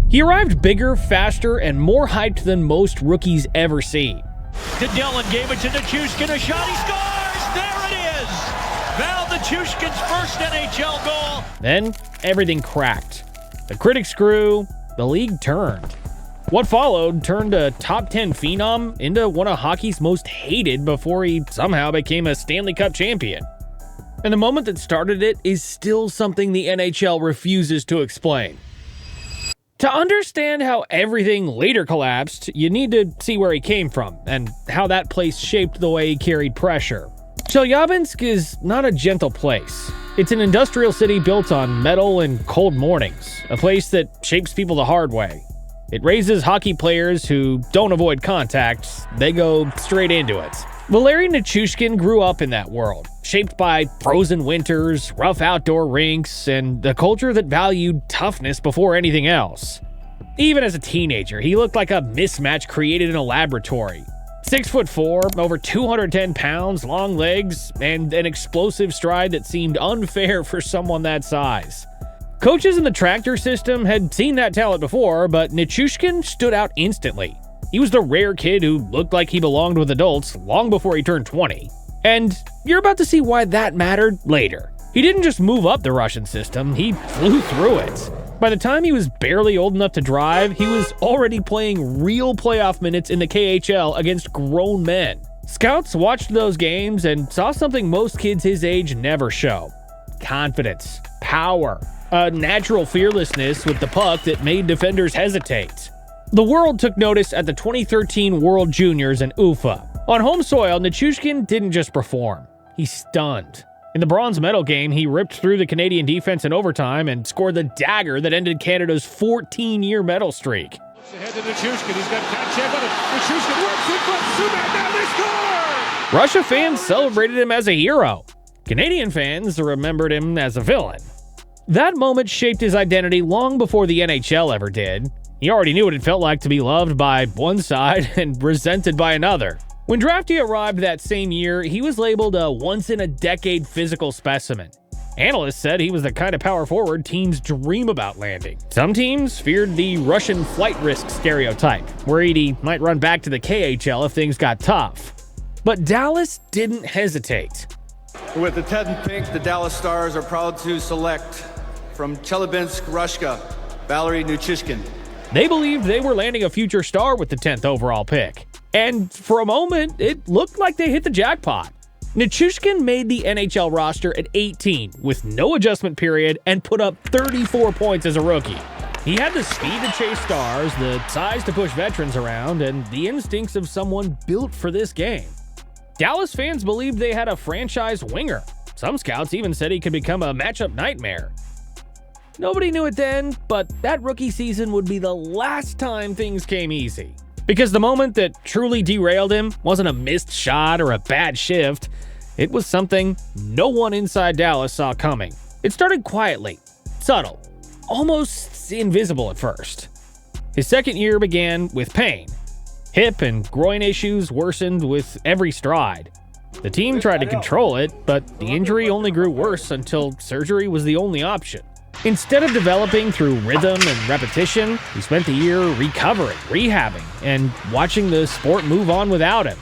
He arrived bigger, faster, and more hyped than most rookies ever see. Dylan gave it to Nichushkin, a shot, he scores! There it is! Val Nichushkin's first NHL goal. Then, everything cracked. The critics grew, the league turned. What followed turned a top 10 phenom into one of hockey's most hated before he somehow became a Stanley Cup champion. And the moment that started it is still something the NHL refuses to explain. To understand how everything later collapsed, you need to see where he came from and how that place shaped the way he carried pressure. Chelyabinsk is not a gentle place. It's an industrial city built on metal and cold mornings, a place that shapes people the hard way. It raises hockey players who don't avoid contact, they go straight into it. Valeri Nichushkin grew up in that world, shaped by frozen winters, rough outdoor rinks, and a culture that valued toughness before anything else. Even as a teenager, he looked like a mismatch created in a laboratory. 6'4", over 210 pounds, long legs, and an explosive stride that seemed unfair for someone that size. Coaches in the tractor system had seen that talent before, but Nichushkin stood out instantly. He was the rare kid who looked like he belonged with adults long before he turned 20. And you're about to see why that mattered later. He didn't just move up the Russian system, he flew through it. By the time he was barely old enough to drive, he was already playing real playoff minutes in the KHL against grown men. Scouts watched those games and saw something most kids his age never show. Confidence, power, a natural fearlessness with the puck that made defenders hesitate. The world took notice at the 2013 World Juniors in Ufa. On home soil, Nichushkin didn't just perform, he stunned. In the bronze medal game, he ripped through the Canadian defense in overtime and scored the dagger that ended Canada's 14-year medal streak. Ahead to Nichushkin, he's got contact on it. Nichushkin works it, but Suman, now they score! Russia fans celebrated him as a hero. Canadian fans remembered him as a villain. That moment shaped his identity long before the NHL ever did. He already knew what it felt like to be loved by one side and resented by another. When Drafty arrived that same year, he was labeled a once-in-a-decade physical specimen. Analysts said he was the kind of power forward teams dream about landing. Some teams feared the Russian flight risk stereotype, worried he might run back to the KHL if things got tough. But Dallas didn't hesitate. With the 10th pick, the Dallas Stars are proud to select from Chelyabinsk, Russia, Valeri Nichushkin. They believed they were landing a future star with the 10th overall pick. And for a moment, it looked like they hit the jackpot. Nichushkin made the NHL roster at 18 with no adjustment period and put up 34 points as a rookie. He had the speed to chase stars, the size to push veterans around, and the instincts of someone built for this game. Dallas fans believed they had a franchise winger. Some scouts even said he could become a matchup nightmare. Nobody knew it then, but that rookie season would be the last time things came easy. Because the moment that truly derailed him wasn't a missed shot or a bad shift, it was something no one inside Dallas saw coming. It started quietly, subtle, almost invisible at first. His second year began with pain. Hip and groin issues worsened with every stride. The team tried to control it, but the injury only grew worse until surgery was the only option. Instead of developing through rhythm and repetition, he spent the year recovering, rehabbing, and watching the sport move on without him.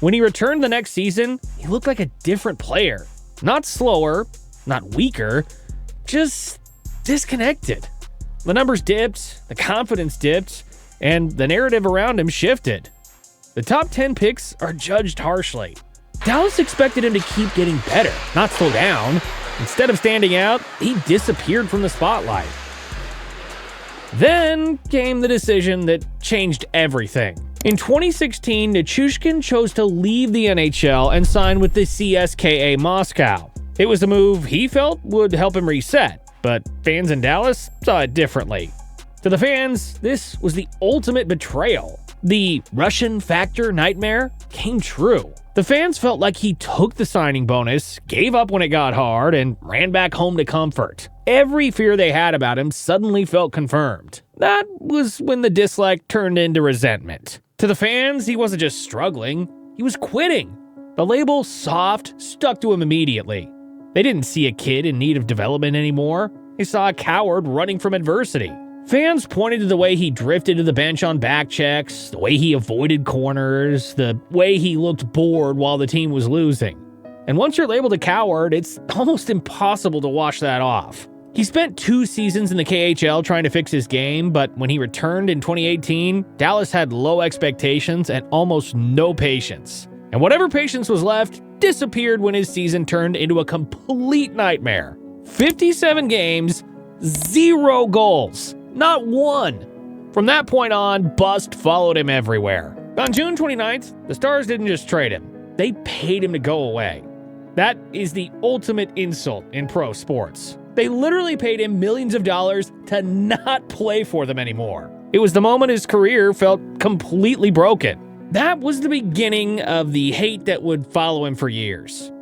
When he returned the next season, he looked like a different player. Not slower, not weaker, just disconnected. The numbers dipped, the confidence dipped, and the narrative around him shifted. The top 10 picks are judged harshly. Dallas expected him to keep getting better, not slow down. Instead of standing out, he disappeared from the spotlight. Then came the decision that changed everything. In 2016, Nichushkin chose to leave the NHL and sign with the CSKA Moscow. It was a move he felt would help him reset, but fans in Dallas saw it differently. To the fans, this was the ultimate betrayal. The Russian factor nightmare came true. The fans felt like he took the signing bonus, gave up when it got hard, and ran back home to comfort. Every fear they had about him suddenly felt confirmed. That was when the dislike turned into resentment. To the fans, he wasn't just struggling, he was quitting. The label soft stuck to him immediately. They didn't see a kid in need of development anymore. They saw a coward running from adversity. Fans pointed to the way he drifted to the bench on back checks, the way he avoided corners, the way he looked bored while the team was losing. And once you're labeled a coward, it's almost impossible to wash that off. He spent 2 seasons in the KHL trying to fix his game, but when he returned in 2018, Dallas had low expectations and almost no patience. And whatever patience was left disappeared when his season turned into a complete nightmare. 57 games, 0 goals. Not one. From that point on, bust followed him everywhere. On June 29th, the Stars didn't just trade him. They paid him to go away. That is the ultimate insult in pro sports. They literally paid him millions of dollars to not play for them anymore. It was the moment his career felt completely broken. That was the beginning of the hate that would follow him for years.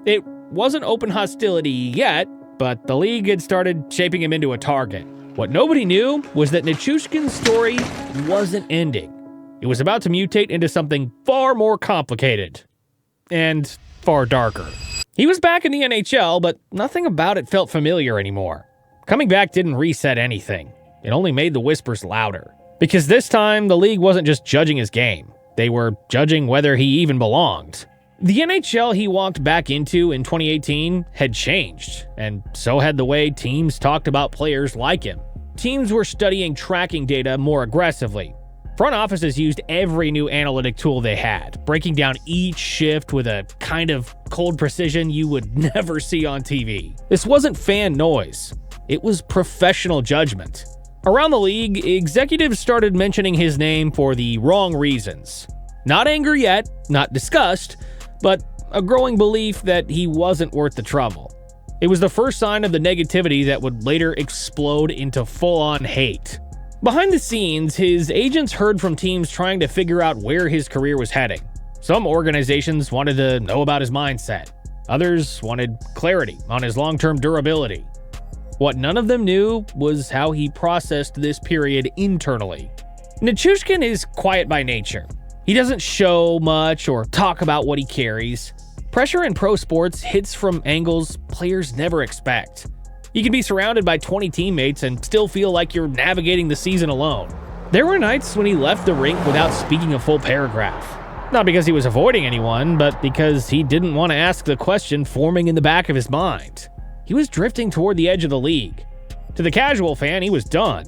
It wasn't open hostility yet, but the league had started shaping him into a target. What nobody knew was that Nichushkin's story wasn't ending. It was about to mutate into something far more complicated and far darker. He was back in the NHL, but nothing about it felt familiar anymore. Coming back didn't reset anything. It only made the whispers louder. Because this time, the league wasn't just judging his game. They were judging whether he even belonged. The NHL he walked back into in 2018 had changed, and so had the way teams talked about players like him. Teams were studying tracking data more aggressively. Front offices used every new analytic tool they had, breaking down each shift with a kind of cold precision you would never see on TV. This wasn't fan noise. It was professional judgment. Around the league, executives started mentioning his name for the wrong reasons. Not anger yet, not disgust, but a growing belief that he wasn't worth the trouble. It was the first sign of the negativity that would later explode into full-on hate. Behind the scenes, his agents heard from teams trying to figure out where his career was heading. Some organizations wanted to know about his mindset. Others wanted clarity on his long-term durability. What none of them knew was how he processed this period internally. Nichushkin is quiet by nature. He doesn't show much or talk about what he carries. Pressure in pro sports hits from angles players never expect. You can be surrounded by 20 teammates and still feel like you're navigating the season alone. There were nights when he left the rink without speaking a full paragraph. Not because he was avoiding anyone, but because he didn't want to ask the question forming in the back of his mind. He was drifting toward the edge of the league. To the casual fan, he was done.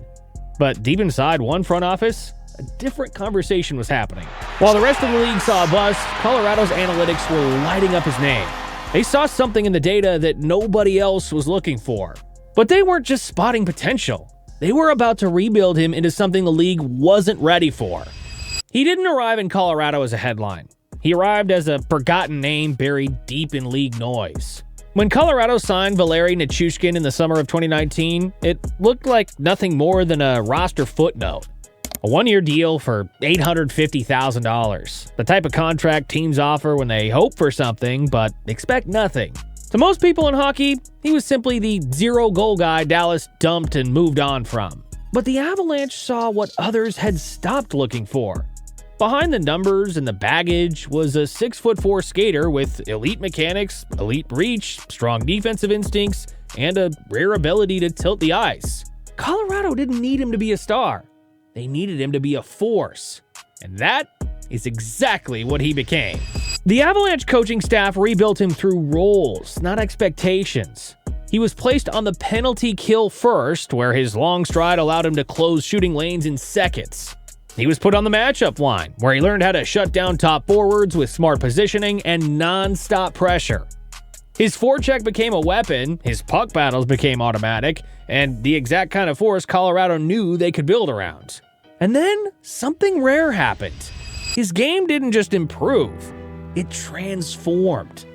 But deep inside one front office, a different conversation was happening. While the rest of the league saw a bust, Colorado's analytics were lighting up his name. They saw something in the data that nobody else was looking for. But they weren't just spotting potential. They were about to rebuild him into something the league wasn't ready for. He didn't arrive in Colorado as a headline. He arrived as a forgotten name buried deep in league noise. When Colorado signed Valeri Nichushkin in the summer of 2019, it looked like nothing more than a roster footnote. A 1-year deal for $850,000. The type of contract teams offer when they hope for something, but expect nothing. To most people in hockey, he was simply the 0-goal guy Dallas dumped and moved on from. But the Avalanche saw what others had stopped looking for. Behind the numbers and the baggage was a 6'4" skater with elite mechanics, elite reach, strong defensive instincts, and a rare ability to tilt the ice. Colorado didn't need him to be a star. They needed him to be a force. And that is exactly what he became. The Avalanche coaching staff rebuilt him through roles, not expectations. He was placed on the penalty kill first, where his long stride allowed him to close shooting lanes in seconds. He was put on the matchup line, where he learned how to shut down top forwards with smart positioning and non-stop pressure. His forecheck became a weapon, his puck battles became automatic, and the exact kind of force Colorado knew they could build around. And then something rare happened. His game didn't just improve, it transformed.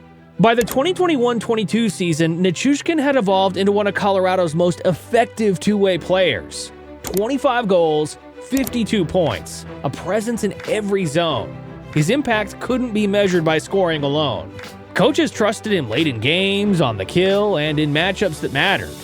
By the 2021-22 season, Nichushkin had evolved into one of Colorado's most effective two-way players. 25 goals, 52 points, a presence in every zone. His impact couldn't be measured by scoring alone. Coaches trusted him late in games, on the kill, and in matchups that mattered.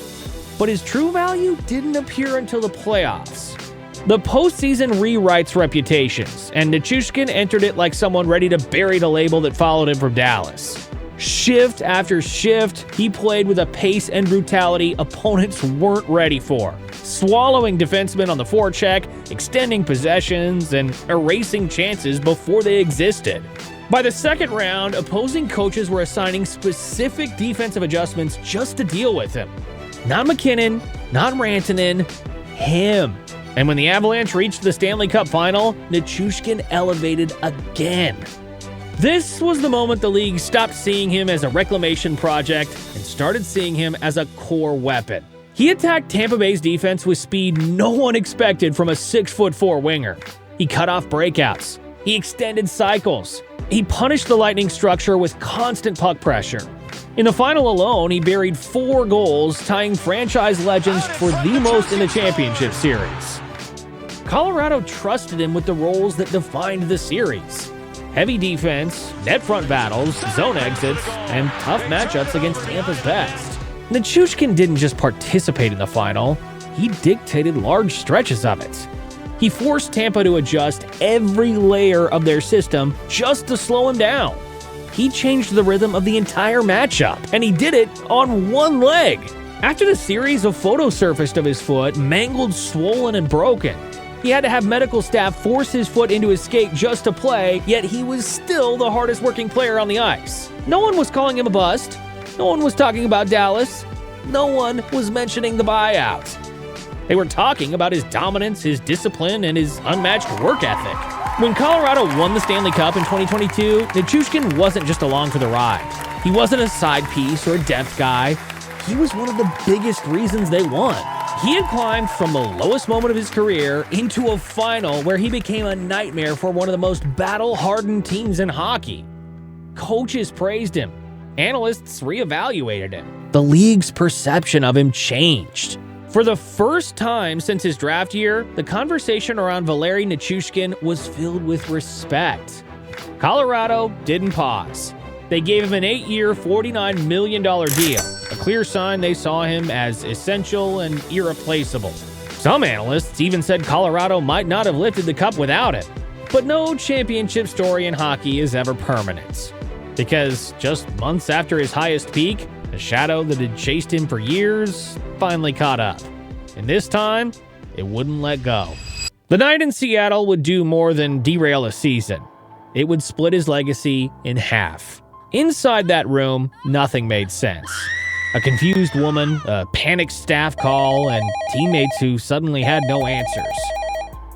But his true value didn't appear until the playoffs. The postseason rewrites reputations, and Nichushkin entered it like someone ready to bury the label that followed him from Dallas. Shift after shift, he played with a pace and brutality opponents weren't ready for. swallowing defensemen on the forecheck, extending possessions, and erasing chances before they existed. By the second round, opposing coaches were assigning specific defensive adjustments just to deal with him. Not McKinnon, not Rantanen, him. And when the Avalanche reached the Stanley Cup final, Nichushkin elevated again. This was the moment the league stopped seeing him as a reclamation project and started seeing him as a core weapon. He attacked Tampa Bay's defense with speed no one expected from a 6'4" winger. He cut off breakouts. He extended cycles. He punished the Lightning structure with constant puck pressure. In the final alone, he buried 4 goals, tying franchise legends for the most in the championship series. Colorado trusted him with the roles that defined the series: heavy defense, net front battles, zone exits, and tough matchups against Tampa's best. Nichushkin didn't just participate in the final, he dictated large stretches of it. He forced Tampa to adjust every layer of their system just to slow him down. He changed the rhythm of the entire matchup, and he did it on one leg. After the series, a photo surfaced of his foot, mangled, swollen, and broken. He had to have medical staff force his foot into his skate just to play, yet he was still the hardest working player on the ice. No one was calling him a bust. No one was talking about Dallas. No one was mentioning the buyout. They were talking about his dominance, his discipline, and his unmatched work ethic. When Colorado won the Stanley Cup in 2022, Nichushkin wasn't just along for the ride. He wasn't a side piece or a depth guy. He was one of the biggest reasons they won. He had climbed from the lowest moment of his career into a final where he became a nightmare for one of the most battle-hardened teams in hockey. Coaches praised him. Analysts reevaluated him. The league's perception of him changed. For the first time since his draft year, the conversation around Valeri Nichushkin was filled with respect. Colorado didn't pause. They gave him an 8-year, $49 million deal, a clear sign they saw him as essential and irreplaceable. Some analysts even said Colorado might not have lifted the cup without it. But no championship story in hockey is ever permanent. Because just months after his highest peak, the shadow that had chased him for years finally caught up. And this time, it wouldn't let go. The night in Seattle would do more than derail a season. It would split his legacy in half. Inside that room, nothing made sense. A confused woman, a panicked staff call, and teammates who suddenly had no answers.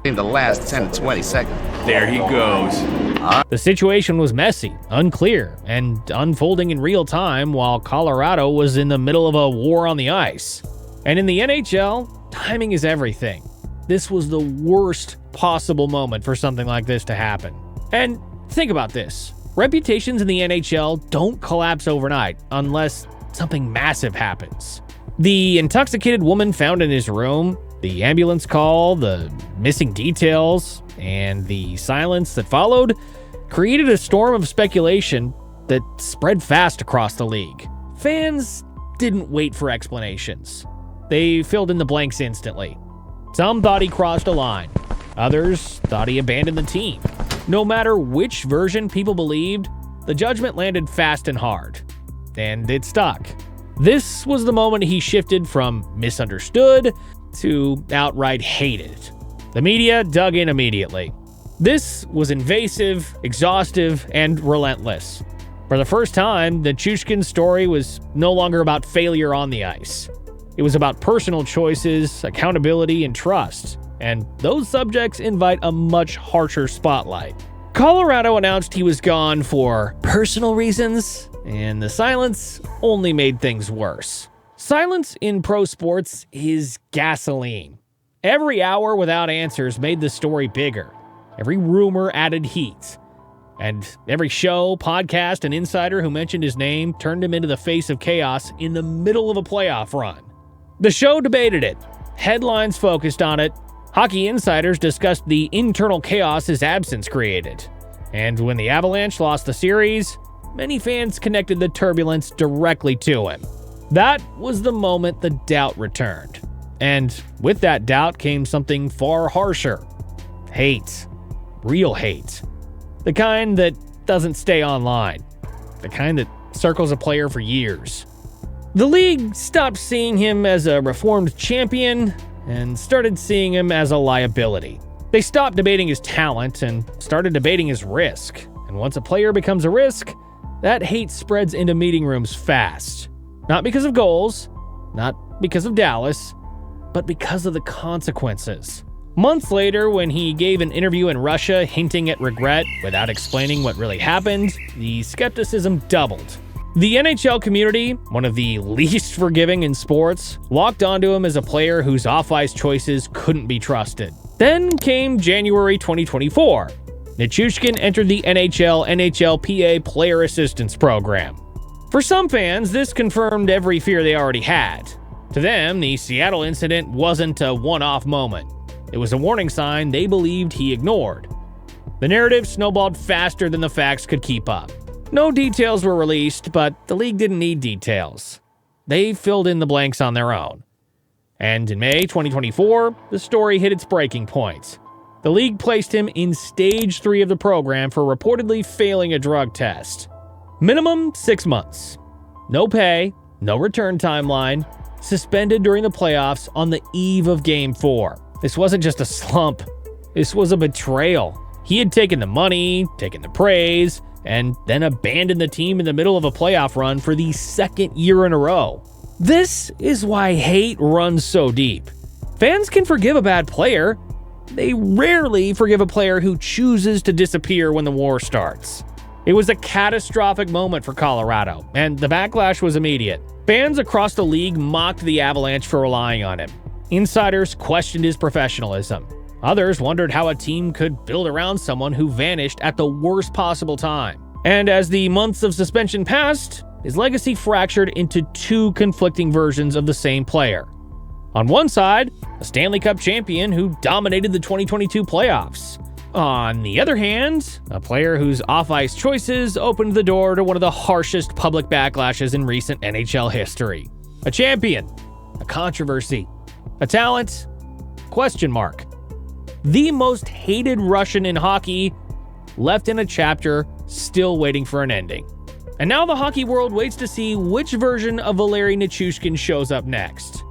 In the last 10 to 20 seconds. There he goes. The situation was messy, unclear, and unfolding in real time while Colorado was in the middle of a war on the ice. And in the NHL, timing is everything. This was the worst possible moment for something like this to happen. And think about this. Reputations in the NHL don't collapse overnight unless something massive happens. The intoxicated woman found in his room, the ambulance call, the missing details, and the silence that followed created a storm of speculation that spread fast across the league. Fans didn't wait for explanations. They filled in the blanks instantly. Some thought he crossed a line. Others thought he abandoned the team. No matter which version people believed, the judgment landed fast and hard. And it stuck. This was the moment he shifted from misunderstood to outright hated. The media dug in immediately. This was invasive, exhaustive, and relentless. For the first time, Nichushkin's story was no longer about failure on the ice. It was about personal choices, accountability, and trust. And those subjects invite a much harsher spotlight. Colorado announced he was gone for personal reasons, and the silence only made things worse. Silence in pro sports is gasoline. Every hour without answers made the story bigger. Every rumor added heat. And every show, podcast, and insider who mentioned his name turned him into the face of chaos in the middle of a playoff run. The show debated it. Headlines focused on it. Hockey insiders discussed the internal chaos his absence created. And when the Avalanche lost the series, many fans connected the turbulence directly to him. That was the moment the doubt returned. And with that doubt came something far harsher. Hate. Real hate. The kind that doesn't stay online. The kind that circles a player for years. The league stopped seeing him as a reformed champion and started seeing him as a liability. They stopped debating his talent and started debating his risk. And once a player becomes a risk, that hate spreads into meeting rooms fast. Not because of goals, not because of Dallas, but because of the consequences. Months later, when he gave an interview in Russia hinting at regret without explaining what really happened, the skepticism doubled. The NHL community, one of the least forgiving in sports, locked onto him as a player whose off-ice choices couldn't be trusted. Then came January 2024. Nichushkin entered the NHLPA Player Assistance Program. For some fans, this confirmed every fear they already had. To them, the Seattle incident wasn't a one-off moment. It was a warning sign they believed he ignored. The narrative snowballed faster than the facts could keep up. No details were released, but the league didn't need details. They filled in the blanks on their own. And in May 2024, the story hit its breaking point. The league placed him in Stage 3 of the program for reportedly failing a drug test. Minimum 6 months. No pay, no return timeline, suspended during the playoffs on the eve of Game 4. This wasn't just a slump. This was a betrayal. He had taken the money, taken the praise, and then abandoned the team in the middle of a playoff run for the second year in a row. This is why hate runs so deep. Fans can forgive a bad player. They rarely forgive a player who chooses to disappear when the war starts. It was a catastrophic moment for Colorado, and the backlash was immediate. Fans across the league mocked the Avalanche for relying on him. Insiders questioned his professionalism. Others wondered how a team could build around someone who vanished at the worst possible time. And as the months of suspension passed, his legacy fractured into two conflicting versions of the same player. On one side, a Stanley Cup champion who dominated the 2022 playoffs. On the other hand, a player whose off-ice choices opened the door to one of the harshest public backlashes in recent NHL history. A champion, a controversy, a talent, question mark. The most hated Russian in hockey, left in a chapter still waiting for an ending. And now the hockey world waits to see which version of Valeri Nichushkin shows up next.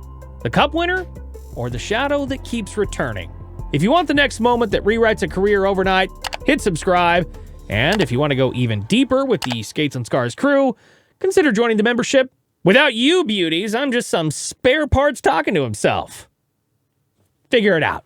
The Cup winner or the shadow that keeps returning? If you want the next moment that rewrites a career overnight, hit subscribe. And if you want to go even deeper with the Skates and Scars crew, consider joining the membership. Without you beauties, I'm just some spare parts talking to himself. Figure it out.